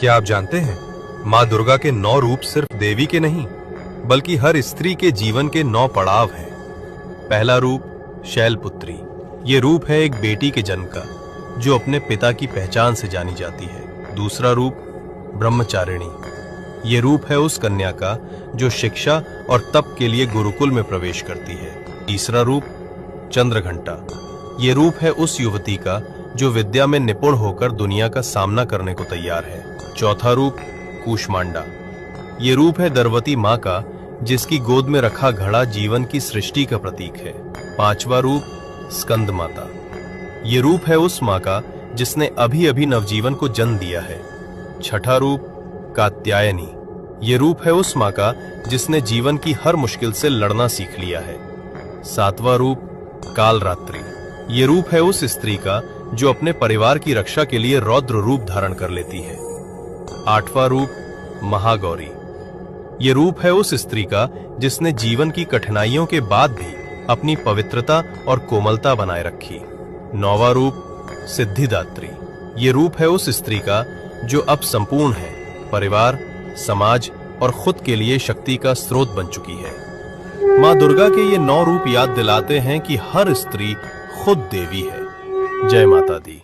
क्या आप जानते हैं, माँ दुर्गा के 9 रूप सिर्फ देवी के नहीं, बल्कि हर स्त्री के जीवन के 9 पड़ाव हैं। पहला रूप शैलपुत्री। ये रूप है एक बेटी के जन्म का, जो अपने पिता की पहचान से जानी जाती है। दूसरा रूप ब्रह्मचारिणी। ये रूप है उस कन्या का जो शिक्षा और तप के लिए गुरुकुल में प्रवेश करती है। तीसरा रूप चंद्रघंटा। ये रूप है उस युवती का जो विद्या में निपुण होकर दुनिया का सामना करने को तैयार है। चौथा रूप कूष्मांडा। ये रूप है दर्वती माँ का, जिसकी गोद में रखा घड़ा जीवन की सृष्टि का प्रतीक है। पांचवा रूप स्कंद माता। ये रूप है उस माँ का जिसने अभी अभी नवजीवन को जन्म दिया है। छठा रूप कात्यायनी। ये रूप है उस माँ का जिसने जीवन की हर मुश्किल से लड़ना सीख लिया है। सातवां रूप कालरात्रि। ये रूप है उस स्त्री का जो अपने परिवार की रक्षा के लिए रौद्र रूप धारण कर लेती है। आठवां रूप महागौरी। ये रूप है उस स्त्री का जिसने जीवन की कठिनाइयों के बाद भी अपनी पवित्रता और कोमलता बनाए रखी। नौवां रूप सिद्धिदात्री। ये रूप है उस स्त्री का जो अब संपूर्ण है, परिवार, समाज और खुद के लिए शक्ति का स्रोत बन चुकी है। माँ दुर्गा के ये 9 रूप याद दिलाते हैं कि हर स्त्री खुद देवी है। जय माता दी।